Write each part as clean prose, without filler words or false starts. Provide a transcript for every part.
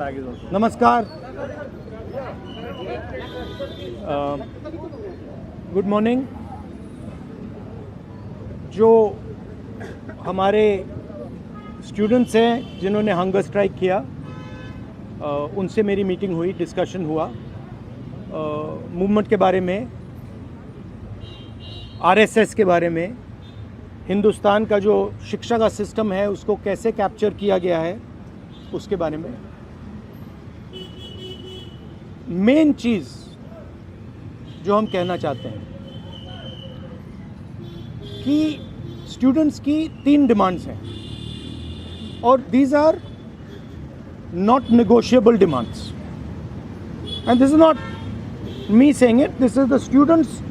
flag is also. नमस्कार, good morning. जो हमारे स्टूडेंट्स हैं जिन्होंने हंगर स्ट्राइक किया, उनसे मेरी मीटिंग हुई, डिस्कशन हुआ मूवमेंट के बारे में, आरएसएस के बारे में, हिंदुस्तान का जो शिक्षा का सिस्टम है उसको कैसे कैप्चर किया गया है उसके बारे में। मेन चीज़ जो हम कहना चाहते हैं कि स्टूडेंट्स की 3 डिमांड्स हैं और these are not negotiable demands, and this is not me saying it, this is the students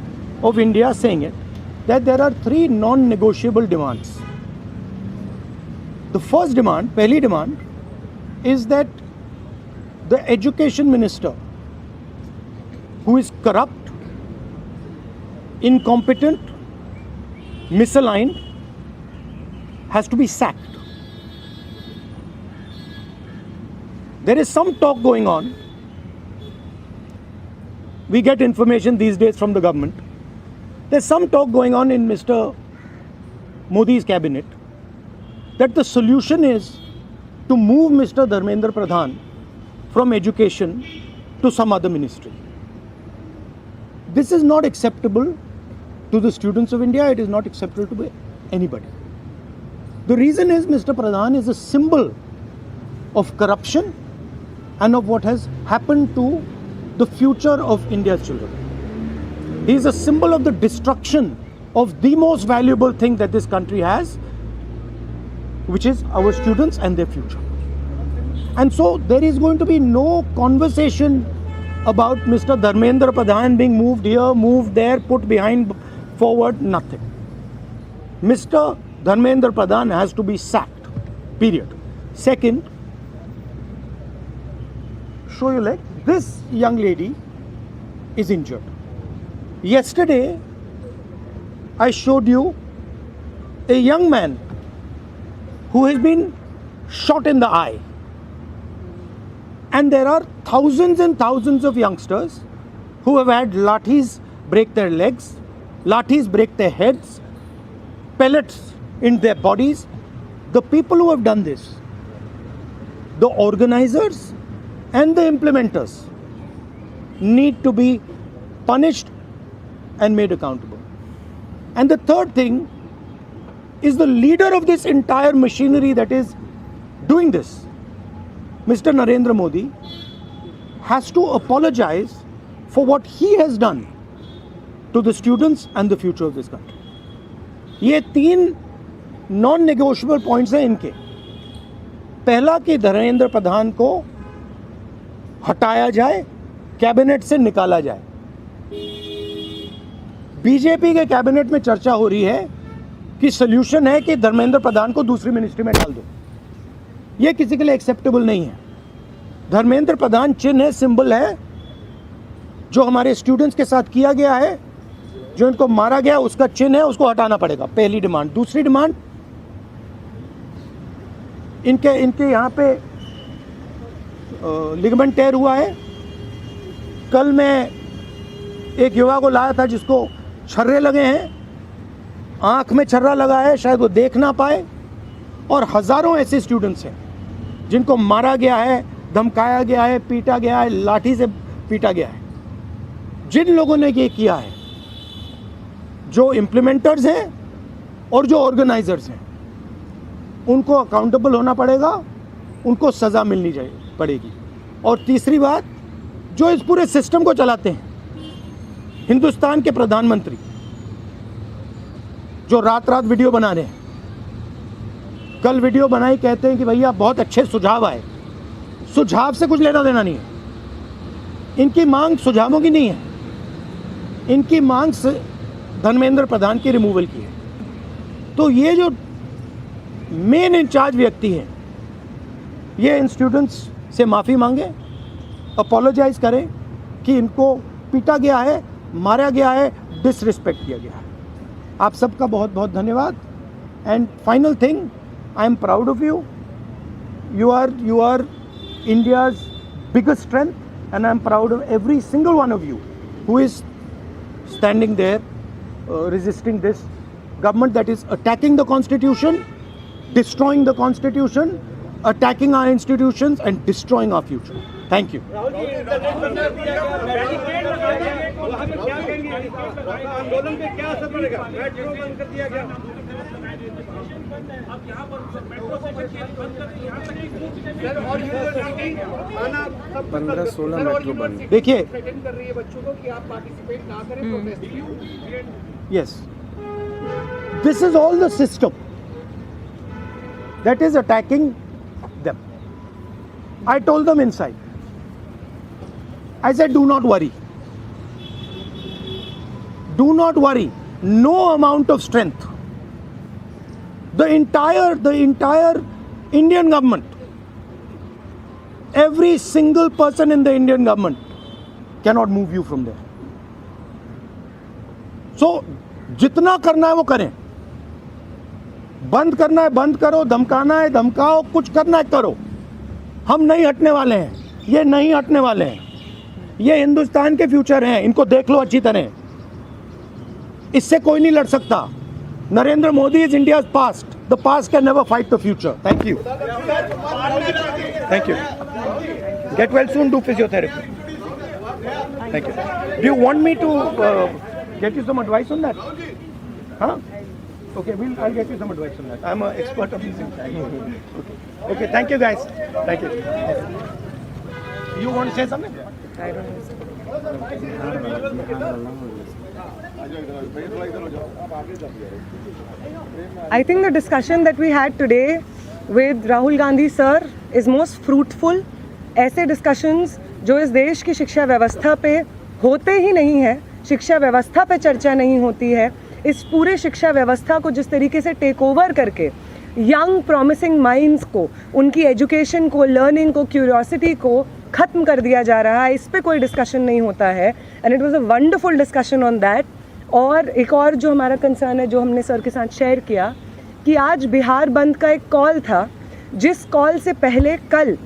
of India saying it, that there are 3 non-negotiable demands. The first demand, पहली demand, is that the education minister, who is corrupt, incompetent, misaligned, has to be sacked. There is some talk going on. We get information these days from the government. There's some talk going on in Mr. Modi's cabinet that the solution is to move Mr. Dharmendra Pradhan from education to some other ministry. This is not acceptable to the students of India. It is not acceptable to anybody. The reason is Mr. Pradhan is a symbol of corruption and of what has happened to the future of India's children. He is a symbol of the destruction of the most valuable thing that this country has, which is our students and their future. And so there is going to be no conversation about Mr. Dharmendra Pradhan being moved here, moved there, put behind, forward, nothing. Mr. Dharmendra Pradhan has to be sacked, period. Second, show your leg. This young lady is injured. Yesterday, I showed you a young man who has been shot in the eye. And there are thousands and thousands of youngsters who have had lathis break their legs, lathis break their heads, pellets in their bodies. The people who have done this, the organizers and the implementers, need to be punished and made accountable. And the third thing is the leader of this entire machinery that is doing this, Mr. Narendra Modi, has to apologize for what he has done to the students and the future of this country. ये 3 non-negotiable points हैं इनके। पहला कि धर्मेंद्र प्रधान को हटाया जाए, cabinet से निकाला जाए। बीजेपी के कैबिनेट में चर्चा हो रही है कि सॉल्यूशन है कि धर्मेंद्र प्रधान को दूसरी मिनिस्ट्री में डाल दो। ये किसी के लिए एक्सेप्टेबल नहीं है। धर्मेंद्र प्रधान चिन्ह है, सिंबल है, जो हमारे स्टूडेंट्स के साथ किया गया है, जो इनको मारा गया उसका चिन्ह है, उसको हटाना पड़ेगा। पहली डिमांड। दूसरी डिमांड, इनके यहाँ पे लिगामेंट टेयर हुआ है। कल मैं एक युवा को लाया था जिसको छर्रे लगे हैं, आंख में छर्रा लगा है, शायद वो देख ना पाए, और हज़ारों ऐसे स्टूडेंट्स हैं जिनको मारा गया है, धमकाया गया है, पीटा गया है, लाठी से पीटा गया है। जिन लोगों ने ये किया है, जो इम्प्लीमेंटर्स हैं और जो ऑर्गेनाइजर्स हैं, उनको अकाउंटेबल होना पड़ेगा, उनको सज़ा मिलनी पड़ेगी। और तीसरी बात, जो इस पूरे सिस्टम को चलाते हैं, हिंदुस्तान के प्रधानमंत्री, जो रात रात वीडियो बना रहे हैं, कल वीडियो बनाई, कहते हैं कि भैया बहुत अच्छे सुझाव आए। सुझाव से कुछ लेना देना नहीं है। इनकी मांग सुझावों की नहीं है, इनकी मांग धर्मेंद्र प्रधान की रिमूवल की है। तो ये जो मेन इंचार्ज व्यक्ति हैं, ये इन स्टूडेंट्स से माफ़ी मांगे, अपोलोजाइज करें कि इनको पीटा गया है, मारा गया है, डिसरिस्पेक्ट किया गया है। आप सबका बहुत बहुत धन्यवाद। And final thing, I am proud of you. You are India's biggest strength, and I'm proud of every single one of you who is standing there resisting this government that is attacking the constitution, destroying the constitution, attacking our institutions and destroying our future. Thank you. आंदोलन पे क्या असर पड़ेगा? Metro बंद कर दिया गया। अब यहाँ पर मेट्रो स्टेशन बंद कर दी, यहाँ तक कि और यूनिवर्सिटी आना 15-16 मेट्रो बंद। देखिए, थ्रेटन कर रही है बच्चों को कि आप पार्टिसिपेट ना करें प्रोटेस्ट में। yes, this is all the system that is attacking them. I told them inside. I said, do not worry. Do not worry. No amount of strength. The entire Indian government, every single person in the Indian government cannot move you from there. So, जितना करना है वो करें. बंद करना है बंद करो, धमकाना है धमकाओ, कुछ करना है करो. हम नहीं हटने वाले हैं. ये नहीं हटने वाले हैं. ये हिंदुस्तान के फ्यूचर हैं. इनको देख लो अच्छी तरह. इससे कोई नहीं लड़ सकता. Narendra Modi is India's past. The past can never fight the future. Thank you. Thank you. Get well soon. Do physiotherapy. Thank you. Do you want me to get you some advice on that? Huh? Okay, I'll get you some advice on that. I'm an expert of these things. Okay, thank you guys. Thank you. You want to say something? I don't know. I think the discussion that we had today with Rahul Gandhi sir is most fruitful. ऐसे discussions जो इस देश की शिक्षा व्यवस्था पे होते ही नहीं है, शिक्षा व्यवस्था पे चर्चा नहीं होती है, इस पूरे शिक्षा व्यवस्था को जिस तरीके से टेक ओवर करके यंग प्रॉमिसिंग माइंड्स को, उनकी एजुकेशन को, लर्निंग को, क्यूरियोसिटी को ख़त्म कर दिया जा रहा है, इस पे कोई डिस्कशन नहीं होता है. And it was a wonderful discussion on that. और एक और जो हमारा कंसर्न है, जो हमने सर के साथ शेयर किया, कि आज बिहार बंद का एक कॉल था, जिस कॉल से पहले कल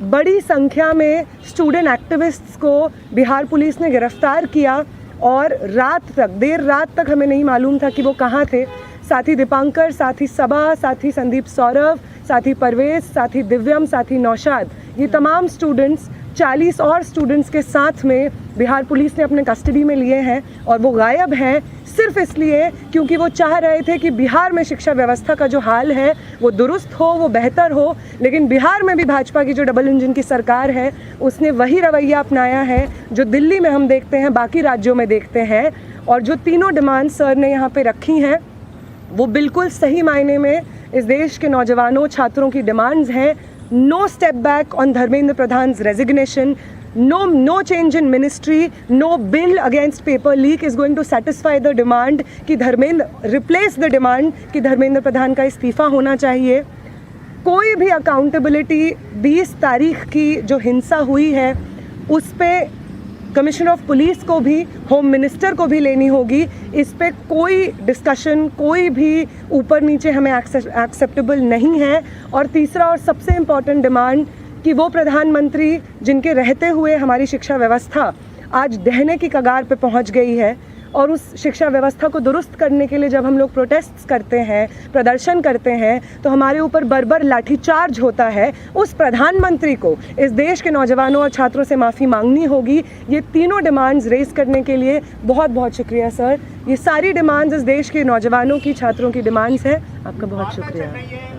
बड़ी संख्या में स्टूडेंट एक्टिविस्ट्स को बिहार पुलिस ने गिरफ्तार किया और रात तक, देर रात तक हमें नहीं मालूम था कि वो कहाँ थे. साथी दीपांकर, साथी सबा, साथी संदीप सौरभ, साथी परवेज, साथी दिव्यम, साथी नौशाद, ये तमाम स्टूडेंट्स 40 और स्टूडेंट्स के साथ में बिहार पुलिस ने अपने कस्टडी में लिए हैं. और वो गायब हैं सिर्फ इसलिए क्योंकि वो चाह रहे थे कि बिहार में शिक्षा व्यवस्था का जो हाल है वो दुरुस्त हो, वो बेहतर हो. लेकिन बिहार में भी भाजपा की जो डबल इंजन की सरकार है, उसने वही रवैया अपनाया है जो दिल्ली में हम देखते हैं, बाकी राज्यों में देखते हैं. और जो तीनों डिमांड सर ने यहाँ पे रखी हैं, वो बिल्कुल सही मायने में इस देश के नौजवानों, छात्रों की डिमांड्स हैं. No step back on Dharmendra Pradhan's resignation. No change in ministry. No bill against paper leak is going to satisfy the demand कि धर्मेंद्र replace the demand कि धर्मेंद्र प्रधान का इस्तीफा होना चाहिए. कोई भी अकाउंटेबिलिटी 20 तारीख की जो हिंसा हुई है उस पे कमिश्नर ऑफ पुलिस को भी, होम मिनिस्टर को भी लेनी होगी. इस पे कोई डिस्कशन, कोई भी ऊपर नीचे हमें एक्सेप्टेबल नहीं है. और तीसरा और सबसे इम्पॉर्टेंट डिमांड कि वो प्रधानमंत्री जिनके रहते हुए हमारी शिक्षा व्यवस्था आज ढहने की कगार पे पहुंच गई है, और उस शिक्षा व्यवस्था को दुरुस्त करने के लिए जब हम लोग प्रोटेस्ट्स करते हैं, प्रदर्शन करते हैं, तो हमारे ऊपर बर्बर लाठीचार्ज होता है. उस प्रधानमंत्री को इस देश के नौजवानों और छात्रों से माफ़ी मांगनी होगी. ये तीनों डिमांड्स रेज़ करने के लिए बहुत बहुत शुक्रिया सर. ये सारी डिमांड्स इस देश के नौजवानों की, छात्रों की डिमांड्स हैं. आपका बहुत शुक्रिया.